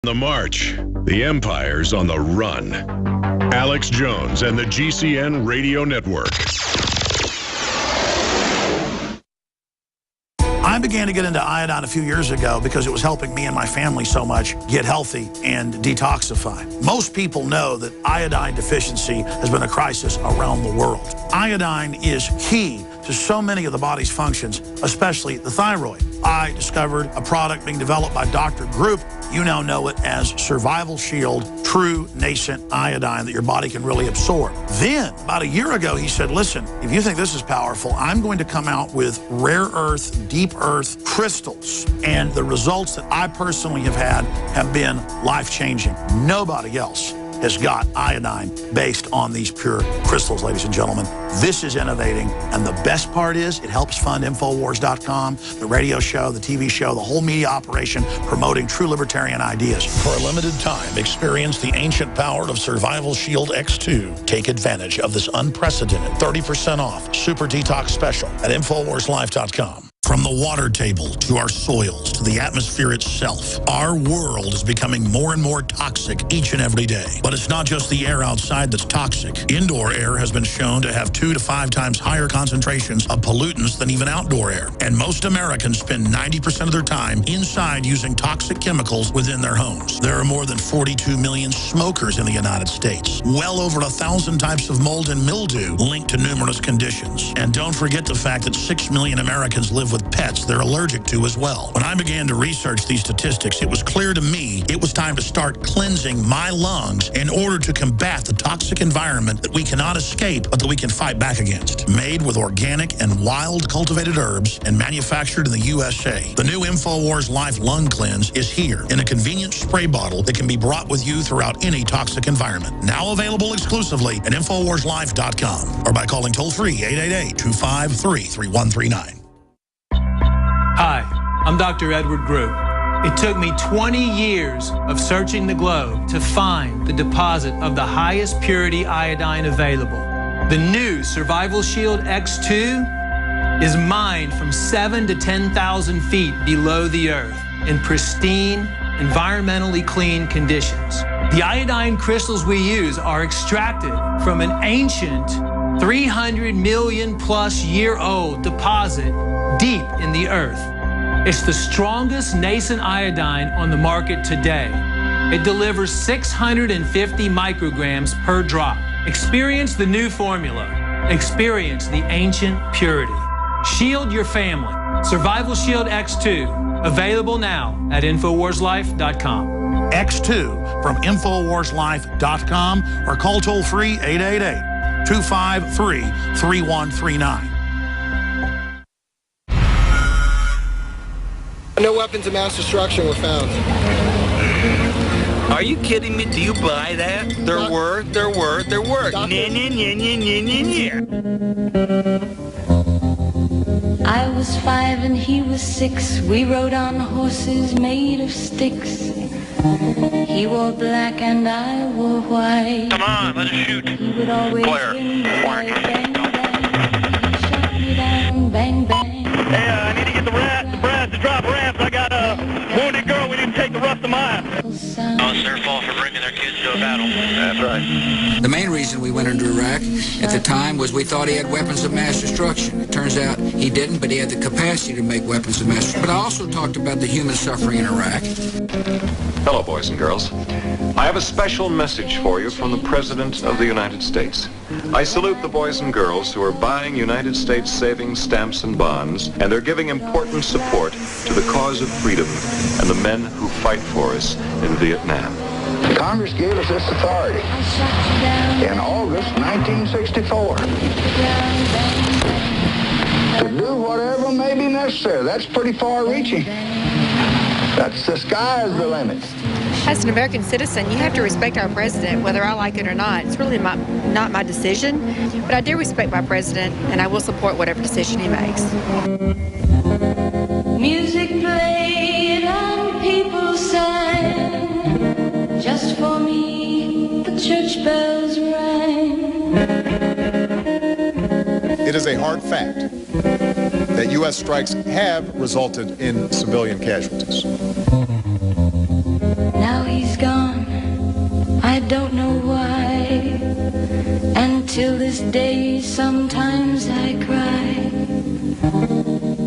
The march. The empire's on the run. Alex Jones and the GCN Radio Network. I began to get into iodine a few years ago because it was helping me and my family so much get healthy and detoxify. Most people know that iodine deficiency has been a crisis around the world. Iodine is key to so many of the body's functions, especially the thyroid. I discovered a product being developed by Dr. Group. You now know it as Survival Shield True Nascent Iodine that your body can really absorb. Then, about a year ago, he said, listen, if you think this is powerful, I'm going to come out with rare earth, deep earth crystals. And the results that I personally have had have been life-changing. Nobody else has got iodine based on these pure crystals, ladies and gentlemen. This is innovating, and the best part is it helps fund Infowars.com, the radio show, the TV show, the whole media operation promoting true libertarian ideas. For a limited time, experience the ancient power of Survival Shield X2. Take advantage of this unprecedented 30% off super detox special at InfoWarsLife.com. From the water table to our soils to the atmosphere itself, our world is becoming more and more toxic each and every day. But it's not just the air outside that's toxic. Indoor air has been shown to have 2 to 5 times higher concentrations of pollutants than even outdoor air. And most Americans spend 90% of their time inside using toxic chemicals within their homes. There are more than 42 million smokers in the United States. Well over 1,000 types of mold and mildew linked to numerous conditions. And don't forget the fact that 6 million Americans live with pets they're allergic to as well. When I began to research these statistics, it was clear to me it was time to start cleansing my lungs in order to combat the toxic environment that we cannot escape but that we can fight back against. Made with organic and wild cultivated herbs and manufactured in the USA, the new InfoWars Life Lung Cleanse is here in a convenient spray bottle that can be brought with you throughout any toxic environment. Now available exclusively at InfoWarsLife.com or by calling toll-free 888-253-3139. Hi, I'm Dr. Edward Group. It took me 20 years of searching the globe to find the deposit of the highest purity iodine available. The new Survival Shield X2 is mined from 7,000 to 10,000 feet below the earth in pristine, environmentally clean conditions. The iodine crystals we use are extracted from an ancient 300 million plus year old deposit deep in the earth. It's the strongest nascent iodine on the market today. It delivers 650 micrograms per drop. Experience the new formula. Experience the ancient purity. Shield your family. Survival Shield X2. Available now at InfoWarsLife.com. X2 from InfoWarsLife.com or call toll-free 888-253-3139. No weapons of mass destruction were found. Are you kidding me? Do you buy that? There were. I was 5 and he was 6. We rode on horses made of sticks. He wore black and I wore white. Come on, let us shoot. He would always Blair. ring the bell, bang, bang. He shot me down, bang, bang. Hey, I need to get the brass to drop ramps. I got a wounded girl. We need to take the rest of mine. Oh, It's their fault for bringing their kids to a battle. That's right. The main reason we went into Iraq at the time was we thought he had weapons of mass destruction. It turns out he didn't, but he had the capacity to make weapons of mass destruction. But I also talked about the human suffering in Iraq. Hello, boys and girls. I have a special message for you from the President of the United States. I salute the boys and girls who are buying United States savings stamps and bonds, and they're giving important support to the cause of freedom and the men who fight for us in Vietnam. Congress gave us this authority in August 1964 to do whatever may be necessary. That's pretty far-reaching. That's the sky is the limit. As an American citizen, you have to respect our president, whether I like it or not. It's really not my decision, but I do respect my president, and I will support whatever decision he makes. Music played and people sang. Just for me, the church bells rang. It is a hard fact that U.S. strikes have resulted in civilian casualties. Now don't know why. And till this day, sometimes I cry.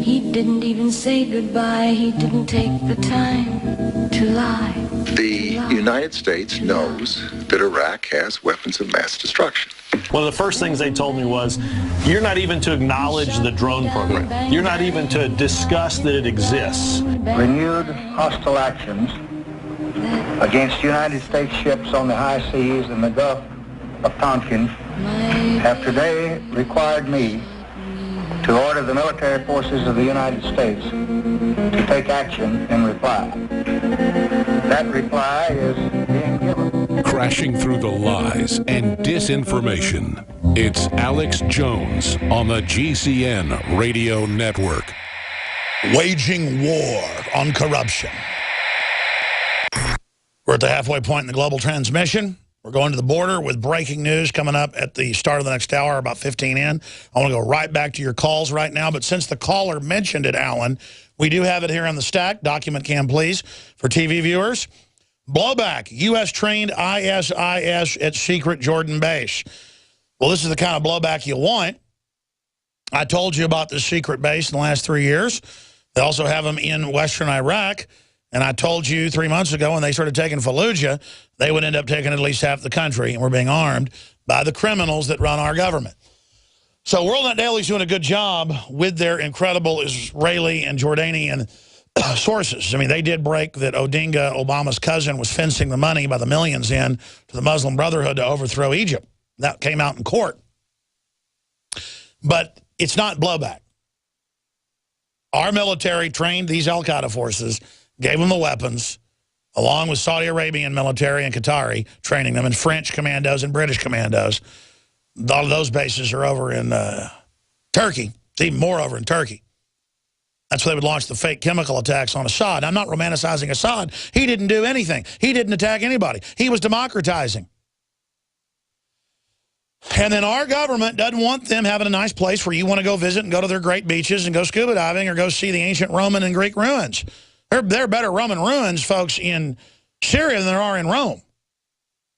He didn't even say goodbye. He didn't take the time to lie. The United States knows that Iraq has weapons of mass destruction. One of the first things they told me was, you're not even to acknowledge the drone program. You're not even to discuss that it exists. Renewed hostile actions against United States ships on the high seas and the Gulf of Tonkin have today required me to order the military forces of the United States to take action in reply. That reply is being given. Crashing through the lies and disinformation, it's Alex Jones on the GCN Radio Network. Waging war on corruption. We're at the halfway point in the global transmission. We're going to the border with breaking news coming up at the start of the next hour, about 15 in. I want to go right back to your calls right now. But since the caller mentioned it, Alan, we do have it here on the stack. Document cam, please, for TV viewers. Blowback, U.S.-trained ISIS at secret Jordan base. Well, this is the kind of blowback you want. I told you about this secret base in the last 3 years. They also have them in western Iraq. And I told you 3 months ago when they started taking Fallujah, they would end up taking at least half the country, and we're being armed by the criminals that run our government. So WorldNet Daily is doing a good job with their incredible Israeli and Jordanian sources. I mean, they did break that Odinga, Obama's cousin, was fencing the money by the millions in to the Muslim Brotherhood to overthrow Egypt. That came out in court. But it's not blowback. Our military trained these al-Qaeda forces, gave them the weapons, along with Saudi Arabian military and Qatari, training them, and French commandos and British commandos. All of those bases are over in Turkey. It's even more over in Turkey. That's where they would launch the fake chemical attacks on Assad. I'm not romanticizing Assad. He didn't do anything. He didn't attack anybody. He was democratizing. And then our government doesn't want them having a nice place where you want to go visit and go to their great beaches and go scuba diving or go see the ancient Roman and Greek ruins. There are better Roman ruins, folks, in Syria than there are in Rome.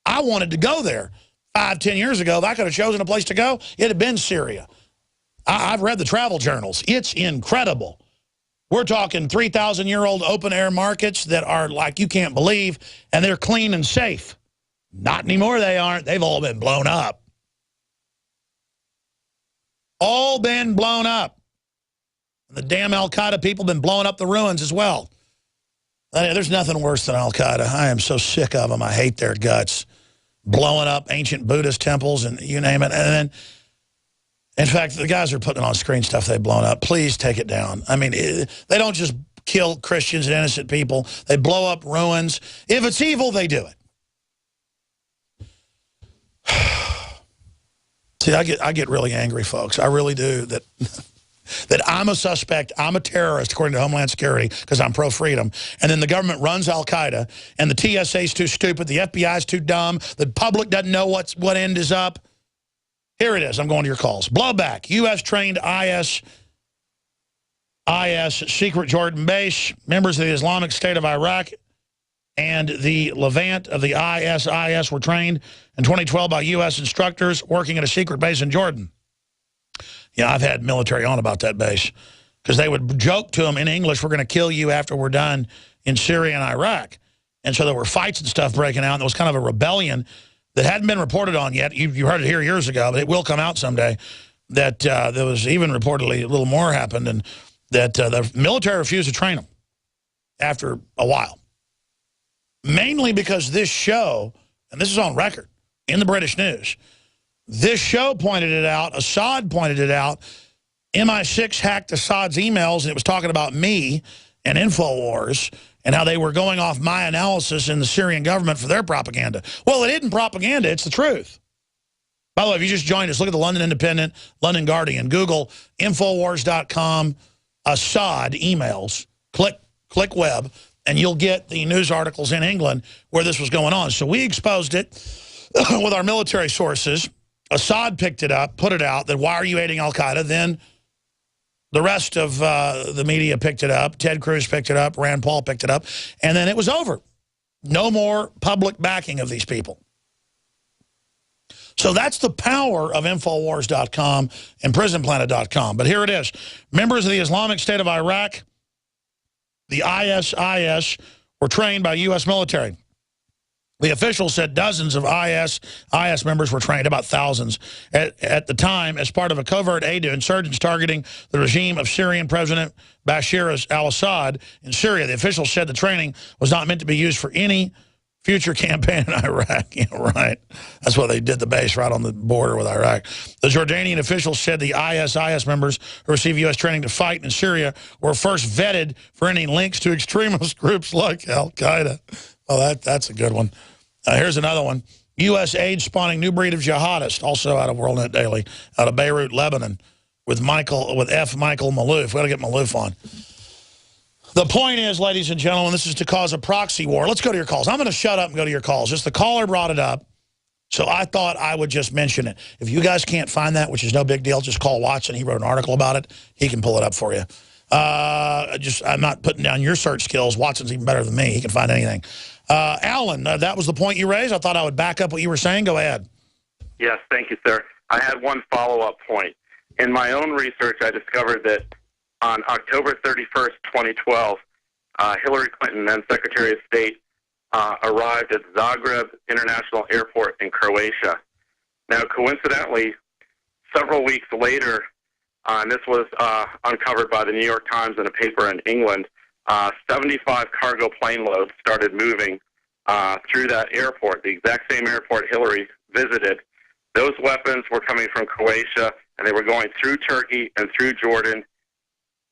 I wanted to go there 5, 10 years ago. If I could have chosen a place to go, it had been Syria. I've read the travel journals. It's incredible. We're talking 3,000-year-old open-air markets that are like you can't believe, and they're clean and safe. Not anymore, they aren't. They've all been blown up. All been blown up. The damn al-Qaeda people have been blowing up the ruins as well. There's nothing worse than al-Qaeda. I am so sick of them. I hate their guts. Blowing up ancient Buddhist temples and you name it. And then, in fact, the guys are putting on screen stuff they've blown up. Please take it down. I mean, they don't just kill Christians and innocent people. They blow up ruins. If it's evil, they do it. See, I get really angry, folks. I really do. That I'm a suspect, I'm a terrorist, according to Homeland Security, because I'm pro-freedom. And then the government runs al-Qaeda, and the TSA's too stupid, the FBI's too dumb, the public doesn't know what end is up. Here it is. I'm going to your calls. Blowback, U.S.-trained IS secret Jordan base, members of the Islamic State of Iraq, and the Levant of the ISIS were trained in 2012 by U.S. instructors working at a secret base in Jordan. Yeah, I've had military on about that base because they would joke to them in English, we're going to kill you after we're done in Syria and Iraq. And so there were fights and stuff breaking out, and there was kind of a rebellion that hadn't been reported on yet. You heard it here years ago, but it will come out someday, that there was even reportedly a little more happened, and that the military refused to train them after a while. Mainly because this show, and this is on record in the British news, this show pointed it out, Assad pointed it out, MI6 hacked Assad's emails, and it was talking about me and InfoWars and how they were going off my analysis in the Syrian government for their propaganda. Well, it isn't propaganda, it's the truth. By the way, if you just joined us, look at the London Independent, London Guardian, Google Infowars.com, Assad emails, click web, and you'll get the news articles in England where this was going on. So we exposed it with our military sources. Assad picked it up, put it out, that why are you aiding al-Qaeda? Then the rest of the media picked it up. Ted Cruz picked it up. Rand Paul picked it up. And then it was over. No more public backing of these people. So that's the power of Infowars.com and PrisonPlanet.com. But here it is. Members of the Islamic State of Iraq, the ISIS, were trained by U.S. military. The officials said dozens of IS members were trained, about thousands, at the time as part of a covert aid to insurgents targeting the regime of Syrian President Bashar al-Assad in Syria. The officials said the training was not meant to be used for any future campaign in Iraq. Yeah, right. That's why they did the base right on the border with Iraq. The Jordanian officials said the ISIS members who received U.S. training to fight in Syria were first vetted for any links to extremist groups like Al-Qaeda. Oh, that's a good one. Here's another one. U.S. aid spawning new breed of jihadist, also out of WorldNet Daily, out of Beirut, Lebanon, with F. Michael Malouf. We got to get Malouf on. The point is, ladies and gentlemen, this is to cause a proxy war. Let's go to your calls. I'm going to shut up and go to your calls. Just the caller brought it up, so I thought I would just mention it. If you guys can't find that, which is no big deal, just call Watson. He wrote an article about it. He can pull it up for you. I'm not putting down your search skills. Watson's even better than me. He can find anything. Alan, that was the point you raised. I thought I would back up what you were saying. Go ahead. Yes, thank you, sir. I had one follow-up point. In my own research, I discovered that on October 31st, 2012, Hillary Clinton, then Secretary of State, arrived at Zagreb International Airport in Croatia. Now, coincidentally, several weeks later, and this was uncovered by the New York Times in a paper in England, 75 cargo plane loads started moving through that airport, the exact same airport Hillary visited. Those weapons were coming from Croatia, and they were going through Turkey and through Jordan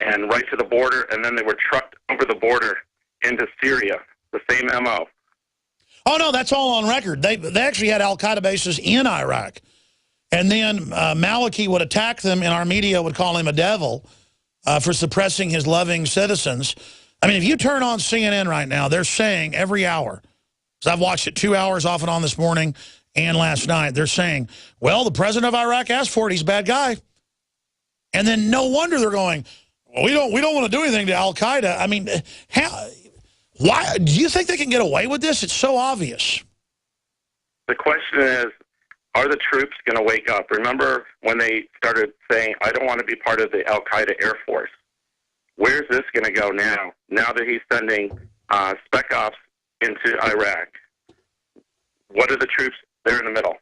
and right to the border, and then they were trucked over the border into Syria, the same MO. Oh, no, that's all on record. They actually had al-Qaeda bases in Iraq. And then Maliki would attack them, and our media would call him a devil for suppressing his loving citizens. I mean, if you turn on CNN right now, they're saying every hour, because I've watched it 2 hours off and on this morning and last night, they're saying, well, the president of Iraq asked for it. He's a bad guy. And then no wonder they're going, well, we don't want to do anything to al-Qaeda. I mean, why do you think they can get away with this? It's so obvious. The question is, are the troops going to wake up? Remember when they started saying, I don't want to be part of the al-Qaeda Air Force? Where's this going to go now? Now that he's sending spec ops into Iraq, what are the troops? They're in the middle.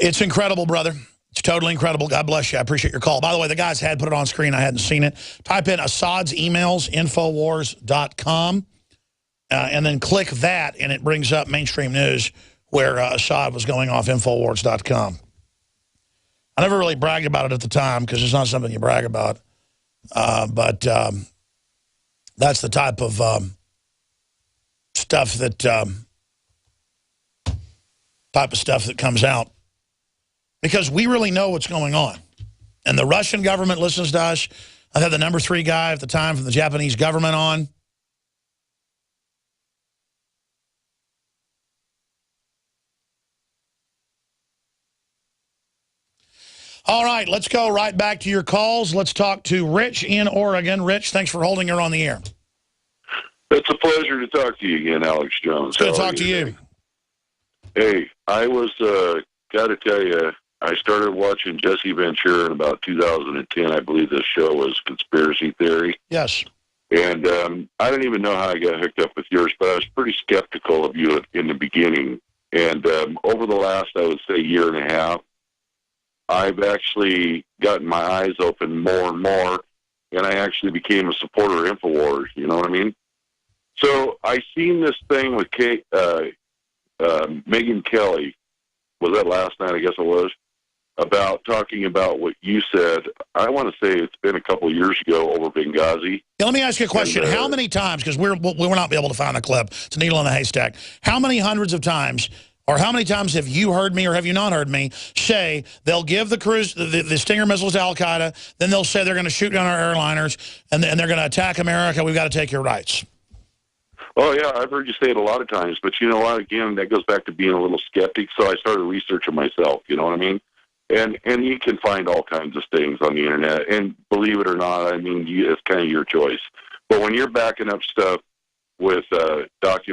It's incredible, brother. It's totally incredible. God bless you. I appreciate your call. By the way, the guys had put it on screen. I hadn't seen it. Type in Assad's emails, Infowars.com, and then click that, and it brings up mainstream news where Assad was going off, Infowars.com. I never really bragged about it at the time because it's not something you brag about. But that's the type of stuff that comes out. Because we really know what's going on. And the Russian government listens to us. I had the #3 guy at the time from the Japanese government on. All right, let's go right back to your calls. Let's talk to Rich in Oregon. Rich, thanks for holding her on the air. It's a pleasure to talk to you again, Alex Jones. It's good to talk to you. Hey, I was, got to tell you, I started watching Jesse Ventura in about 2010. I believe this show was Conspiracy Theory. Yes. And I don't even know how I got hooked up with yours, but I was pretty skeptical of you in the beginning. And over the last, I would say, year and a half, I've actually gotten my eyes open more and more, and I actually became a supporter of InfoWars, you know what I mean? So I seen this thing with Megyn Kelly, was that last night, I guess it was, about talking about what you said. I want to say it's been a couple of years ago over Benghazi. Yeah, let me ask you a question. How many times, because we will not be able to find the clip, it's a needle in the haystack, how many hundreds of times or how many times have you heard me or have you not heard me say they'll give the cruise, the Stinger missiles to al-Qaeda, then they'll say they're going to shoot down our airliners, and they're going to attack America, we've got to take your rights? Oh, yeah, I've heard you say it a lot of times, but you know what, again, that goes back to being a little skeptic, so I started researching myself, you know what I mean? And you can find all kinds of things on the internet, and believe it or not, I mean, it's kind of your choice. But when you're backing up stuff with documents,